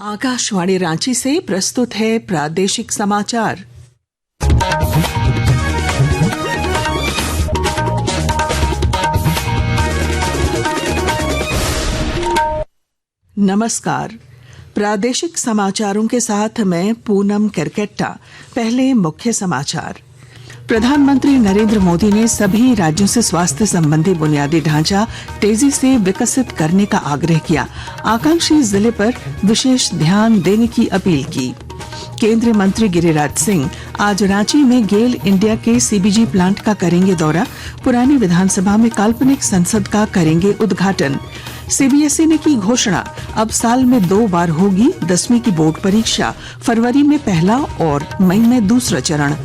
आकाशवाणी रांची से प्रस्तुत है प्रादेशिक समाचार। नमस्कार, प्रादेशिक समाचारों के साथ मैं पूनम करकेट्टा। पहले मुख्य समाचार। प्रधानमंत्री नरेंद्र मोदी ने सभी राज्यों से स्वास्थ्य संबंधी बुनियादी ढांचा तेजी से विकसित करने का आग्रह किया। आकांक्षी जिले पर विशेष ध्यान देने की अपील की। केंद्रीय मंत्री गिरिराज सिंह आज रांची में गेल इंडिया के सीबीजी प्लांट का करेंगे दौरा। पुरानी विधानसभा में काल्पनिक संसद का करेंगे उद्घाटन। सीबीएसई ने की घोषणा, अब साल में 2 बार होगी 10वीं की बोर्ड परीक्षा, फरवरी में पहला और मई में दूसरा चरण।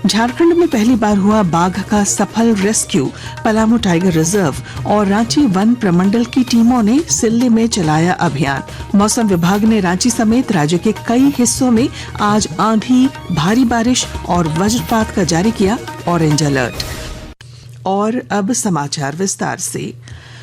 झारखंड में पहली बार हुआ बाघ का सफल रेस्क्यू। पलामू टाइगर रिजर्व और रांची वन प्रमंडल की टीमों ने सिल्ली में चलाया अभियान। मौसम विभाग ने रांची समेत राज्य के कई हिस्सों में आज आंधी, भारी बारिश और वज्रपात का जारी किया ऑरेंज अलर्ट। और अब समाचार विस्तार से।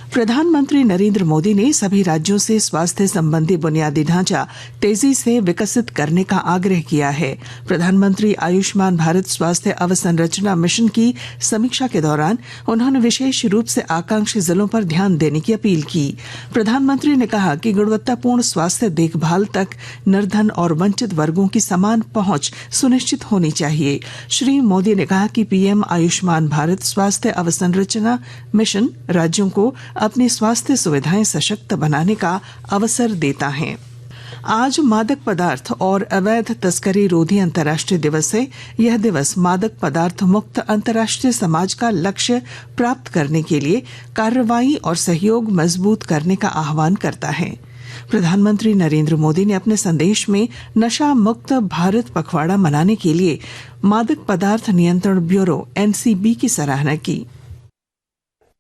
प्रधानमंत्री नरेंद्र मोदी ने सभी राज्यों से स्वास्थ्य संबंधी बुनियादी ढांचा तेजी से विकसित करने का आग्रह किया है। प्रधानमंत्री आयुष्मान भारत स्वास्थ्य अवसंरचना मिशन की समीक्षा के दौरान उन्होंने विशेष रूप से आकांक्षी जिलों पर ध्यान देने की अपील की। प्रधानमंत्री ने कहा कि गुणवत्तापूर्ण स्वास्थ्य देखभाल तक निर्धन और वंचित वर्गों की समान पहुंच सुनिश्चित होनी चाहिए। श्री मोदी ने कहा कि पीएम आयुष्मान भारत स्वास्थ्य अवसंरचना मिशन राज्यों को अपनी स्वास्थ्य सुविधाएं सशक्त बनाने का अवसर देता है। आज मादक पदार्थ और अवैध तस्करी रोधी अंतर्राष्ट्रीय दिवस है। यह दिवस मादक पदार्थ मुक्त अंतर्राष्ट्रीय समाज का लक्ष्य प्राप्त करने के लिए कार्रवाई और सहयोग मजबूत करने का आह्वान करता है। प्रधानमंत्री नरेंद्र मोदी ने अपने संदेश में नशा मुक्त भारत पखवाड़ा मनाने के लिए मादक पदार्थ नियंत्रण ब्यूरो एनसीबी की सराहना की।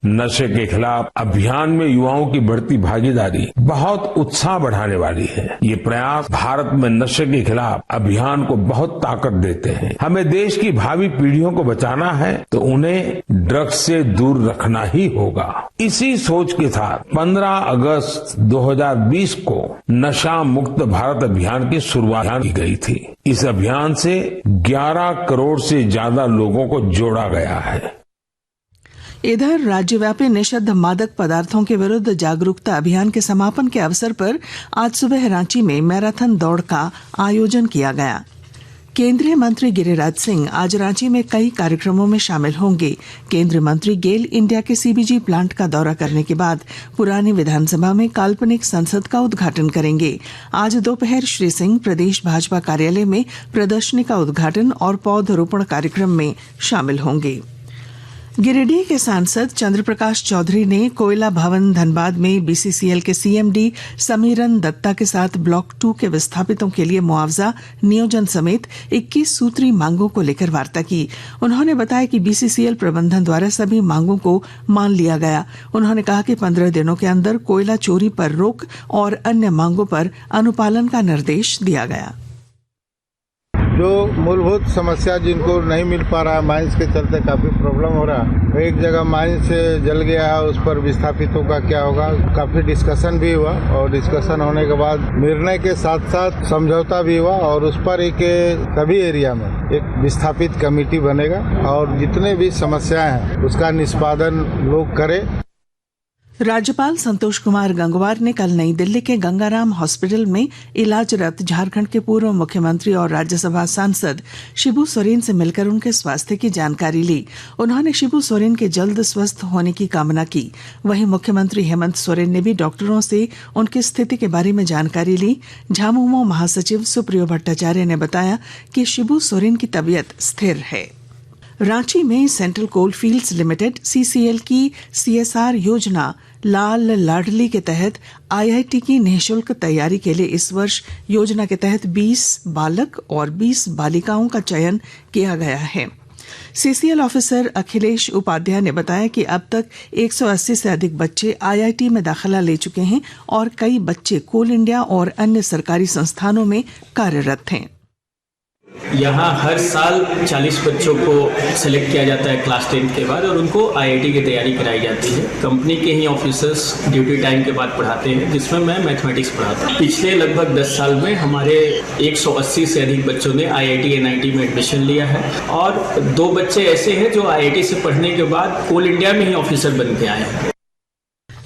नशे के खिलाफ अभियान में युवाओं की बढ़ती भागीदारी बहुत उत्साह बढ़ाने वाली है। ये प्रयास भारत में नशे के खिलाफ अभियान को बहुत ताकत देते हैं। हमें देश की भावी पीढ़ियों को बचाना है तो उन्हें ड्रग्स से दूर रखना ही होगा। इसी सोच के साथ 15 अगस्त 2020 को नशा मुक्त भारत अभियान की शुरुआत की गई थी। इस अभियान से 11 करोड़ से ज्यादा लोगों को जोड़ा गया है। इधर राज्यव्यापी निषिद्ध मादक पदार्थों के विरुद्ध जागरूकता अभियान के समापन के अवसर पर आज सुबह रांची में मैराथन दौड़ का आयोजन किया गया। केंद्रीय मंत्री गिरिराज सिंह आज रांची में कई कार्यक्रमों में शामिल होंगे। केंद्रीय मंत्री गेल इंडिया के सीबीजी प्लांट का दौरा करने के बाद पुरानी विधानसभा में काल्पनिक संसद का उद्घाटन करेंगे। आज दोपहर श्री सिंह प्रदेश भाजपा कार्यालय में प्रदर्शनी का उद्घाटन और पौधरोपण कार्यक्रम में शामिल होंगे। गिरिडीह के सांसद चंद्रप्रकाश चौधरी ने कोयला भवन धनबाद में बीसीसीएल के सीएमडी समीरन दत्ता के साथ ब्लॉक 2 के विस्थापितों के लिए मुआवजा नियोजन समेत 21 सूत्री मांगों को लेकर वार्ता की। उन्होंने बताया कि बीसीसीएल प्रबंधन द्वारा सभी मांगों को मान लिया गया। उन्होंने कहा कि 15 दिनों के अंदर कोयला चोरी पर रोक और अन्य मांगों पर अनुपालन का निर्देश दिया गया। जो मूलभूत समस्या जिनको नहीं मिल पा रहा है, माइंस के चलते काफी प्रॉब्लम हो रहा है। एक जगह माइंस जल गया है, उस पर विस्थापितों का क्या होगा, काफी डिस्कशन भी हुआ और डिस्कशन होने के बाद निर्णय के साथ साथ समझौता भी हुआ और उस पर एक सभी एरिया में एक विस्थापित कमेटी बनेगा और जितने भी समस्याएं हैं उसका निष्पादन लोग करें। राज्यपाल संतोष कुमार गंगवार ने कल नई दिल्ली के गंगाराम हॉस्पिटल में इलाजरत झारखंड के पूर्व मुख्यमंत्री और राज्यसभा सांसद शिबू सोरेन से मिलकर उनके स्वास्थ्य की जानकारी ली। उन्होंने शिबू सोरेन के जल्द स्वस्थ होने की कामना की। वहीं मुख्यमंत्री हेमंत सोरेन ने भी डॉक्टरों से उनकी स्थिति के बारे में जानकारी ली। झामुमो महासचिव सुप्रियो भट्टाचार्य ने बताया कि शिबू सोरेन की तबीयत स्थिर है। रांची में सेंट्रल कोलफील्ड्स लिमिटेड सीसीएल की सीएसआर योजना लाल लाडली के तहत आईआईटी की निःशुल्क तैयारी के लिए इस वर्ष योजना के तहत 20 बालक और 20 बालिकाओं का चयन किया गया है। सीसीएल ऑफिसर अखिलेश उपाध्याय ने बताया कि अब तक 180 से अधिक बच्चे आईआईटी में दाखिला ले चुके हैं और कई बच्चे कोल इंडिया और अन्य सरकारी संस्थानों में कार्यरत हैं। यहाँ हर साल 40 बच्चों को सेलेक्ट किया जाता है क्लास 10 के बाद और उनको आईआईटी की तैयारी कराई जाती है। कंपनी के ही ऑफिसर्स ड्यूटी टाइम के बाद पढ़ाते हैं, जिसमें मैं मैथमेटिक्स पढ़ाता हूँ। पिछले लगभग 10 साल में हमारे 180 से अधिक बच्चों ने आईआईटी एनआईटी में एडमिशन लिया है और 2 बच्चे ऐसे हैं जो आईआईटी से पढ़ने के बाद कोल इंडिया में ही ऑफिसर बन के आए हैं।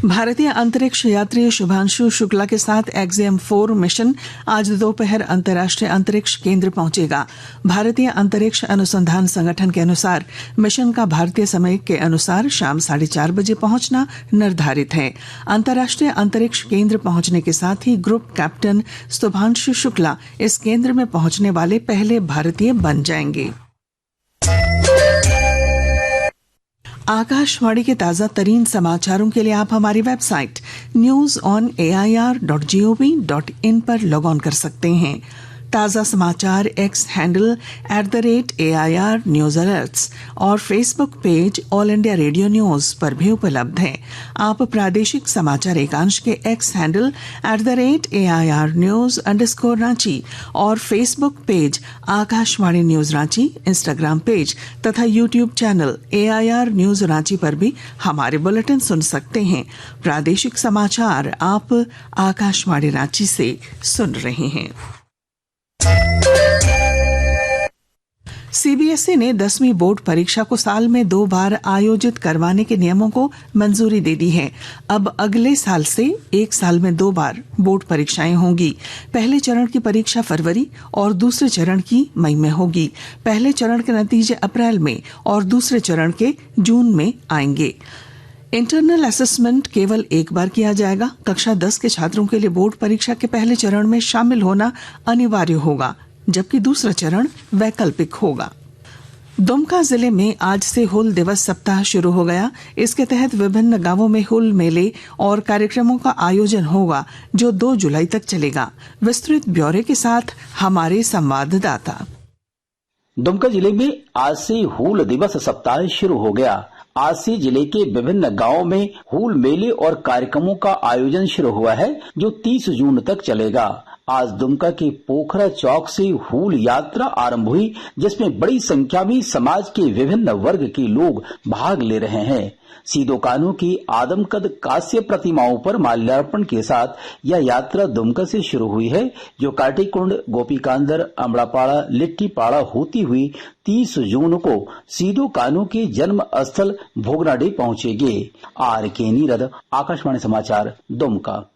भारतीय अंतरिक्ष यात्री शुभांशु शुक्ला के साथ एक्सियम 4 मिशन आज दोपहर अंतर्राष्ट्रीय अंतरिक्ष केंद्र पहुंचेगा। भारतीय अंतरिक्ष अनुसंधान संगठन के अनुसार मिशन का भारतीय समय के अनुसार शाम 4:30 बजे पहुंचना निर्धारित है। अंतर्राष्ट्रीय अंतरिक्ष केंद्र पहुंचने के साथ ही ग्रुप कैप्टन शुभांशु शुक्ला इस केंद्र में पहुंचने वाले पहले भारतीय बन जाएंगे। आकाशवाणी के ताजा तरीन समाचारों के लिए आप हमारी वेबसाइट news.air.gov.in पर लॉग ऑन कर सकते हैं। ताजा समाचार X handle @AIR news alerts और Facebook page all India radio news पर भी उपलब्ध है। आप प्रादेशिक समाचार एकांश के X handle @AIR news _Ranchi और Facebook page Akashvani news Ranchi, Instagram page तथा YouTube channel AIR news Ranchi पर भी हमारे बुलेटिन सुन सकते हैं। प्रादेशिक समाचार आप आकाशवाणी रांची से सुन रहे हैं। सीबीएसई ने 10वीं बोर्ड परीक्षा को साल में 2 बार आयोजित करवाने के नियमों को मंजूरी दे दी है। अब अगले साल से 1 साल में 2 बार बोर्ड परीक्षाएं होंगी। पहले चरण की परीक्षा फरवरी और दूसरे चरण की मई में होगी। पहले चरण के नतीजे अप्रैल में और दूसरे चरण के जून में आएंगे। इंटरनल असेसमेंट केवल 1 बार किया जाएगा। कक्षा 10 के छात्रों के लिए बोर्ड परीक्षा के पहले चरण में शामिल होना अनिवार्य होगा, जबकि दूसरा चरण वैकल्पिक होगा। दुमका जिले में आज से हूल दिवस सप्ताह शुरू हो गया। इसके तहत विभिन्न गांवों में हूल मेले और कार्यक्रमों का आयोजन होगा, जो 2 जुलाई तक चलेगा। विस्तृत ब्यौरे के साथ हमारे संवाददाता। दुमका जिले में आज से हूल दिवस सप्ताह शुरू हो गया। आज से जिले के विभिन्न गांवों में हूल मेले और कार्यक्रमों का आयोजन शुरू हुआ है, जो 30 जून तक चलेगा। आज दुमका के पोखरा चौक से हूल यात्रा आरंभ हुई, जिसमें बड़ी संख्या में समाज के विभिन्न वर्ग के लोग भाग ले रहे हैं। सीधो कान्हू की आदमकद कांस्य प्रतिमाओं पर माल्यार्पण के साथ यह यात्रा दुमका से शुरू हुई है, जो काटीकुंड, गोपीकांदर, अमड़ापाड़ा, लिट्टीपाड़ा होती हुई 30 जून को सीधो कान्हू के जन्म स्थल भोगनाडीह पहुंचेगी। RK नीरद, आकाशवाणी समाचार, दुमका।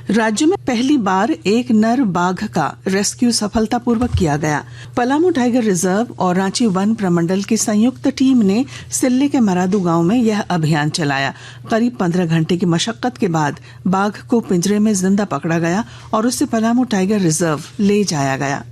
राज्य में पहली बार एक नर बाघ का रेस्क्यू सफलतापूर्वक किया गया। पलामू टाइगर रिजर्व और रांची वन प्रमंडल की संयुक्त टीम ने सिल्ले के मरादू गांव में यह अभियान चलाया। करीब 15 घंटे की मशक्कत के बाद बाघ को पिंजरे में जिंदा पकड़ा गया और उसे पलामू टाइगर रिजर्व ले जाया गया।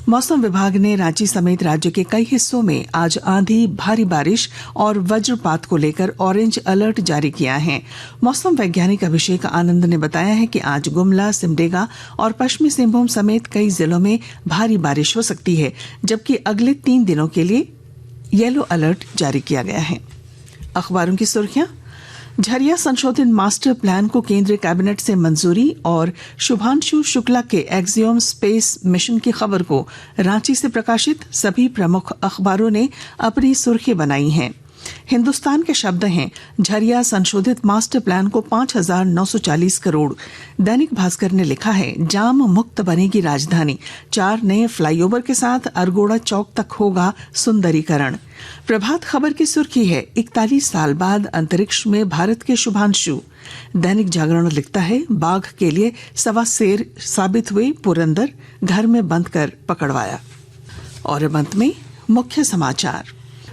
मौसम विभाग ने रांची समेत राज्य के कई हिस्सों में आज आंधी, भारी बारिश और वज्रपात को लेकर ऑरेंज अलर्ट जारी किया है। मौसम वैज्ञानिक अभिषेक आनंद ने बताया है कि आज गुमला, सिमडेगा और पश्चिमी सिंहभूम समेत कई जिलों में भारी बारिश हो सकती है, जबकि अगले 3 दिनों के लिए येलो अलर्ट जारी किया गया है। अखबारों की सुर्खियां। झरिया संशोधित मास्टर प्लान को केंद्रीय कैबिनेट से मंजूरी और शुभांशु शुक्ला के एक्सियम स्पेस मिशन की खबर को रांची से प्रकाशित सभी प्रमुख अखबारों ने अपनी सुर्खी बनाई है। हिंदुस्तान के शब्द हैं, झरिया संशोधित मास्टर प्लान को 5,940 करोड़। दैनिक भास्कर ने लिखा है, जाम मुक्त बनेगी राजधानी, 4 नए फ्लाईओवर के साथ अरगोड़ा चौक तक होगा सुंदरीकरण। प्रभात खबर की सुर्खी है, 41 साल बाद अंतरिक्ष में भारत के शुभांशु। दैनिक जागरण लिखता है, बाघ के लिए सवा शेर साबित हुए पुरंदर, घर में बंद कर पकड़वाया। और अंत में मुख्य समाचार।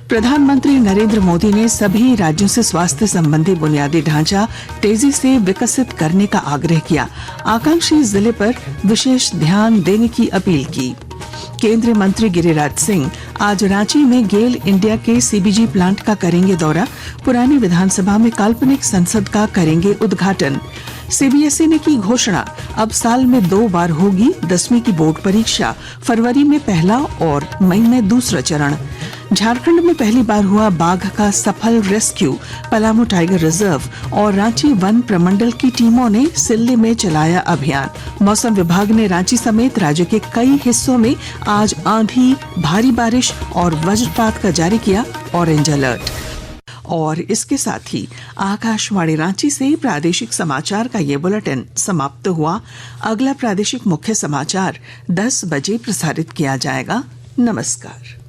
प्रधानमंत्री नरेंद्र मोदी ने सभी राज्यों से स्वास्थ्य संबंधी बुनियादी ढांचा तेजी से विकसित करने का आग्रह किया। आकांक्षी जिले पर विशेष ध्यान देने की अपील की। केंद्रीय मंत्री गिरिराज सिंह आज रांची में गेल इंडिया के CBG प्लांट का करेंगे दौरा। पुरानी विधानसभा में काल्पनिक संसद का करेंगे उद्घाटन। CBSE ने की घोषणा, अब साल में 2 बार होगी 10वीं की बोर्ड परीक्षा, फरवरी में पहला और मई में दूसरा चरण। झारखंड में पहली बार हुआ बाघ का सफल रेस्क्यू। पलामू टाइगर रिजर्व और रांची वन प्रमंडल की टीमों ने सिल्ली में चलाया अभियान। मौसम विभाग ने रांची समेत राज्य के कई हिस्सों में आज आंधी, भारी बारिश और वज्रपात का जारी किया ऑरेंज अलर्ट। और इसके साथ ही आकाशवाणी रांची से प्रादेशिक समाचार का ये बुलेटिन समाप्त हुआ। अगला प्रादेशिक मुख्य समाचार 10 बजे प्रसारित किया जाएगा। नमस्कार।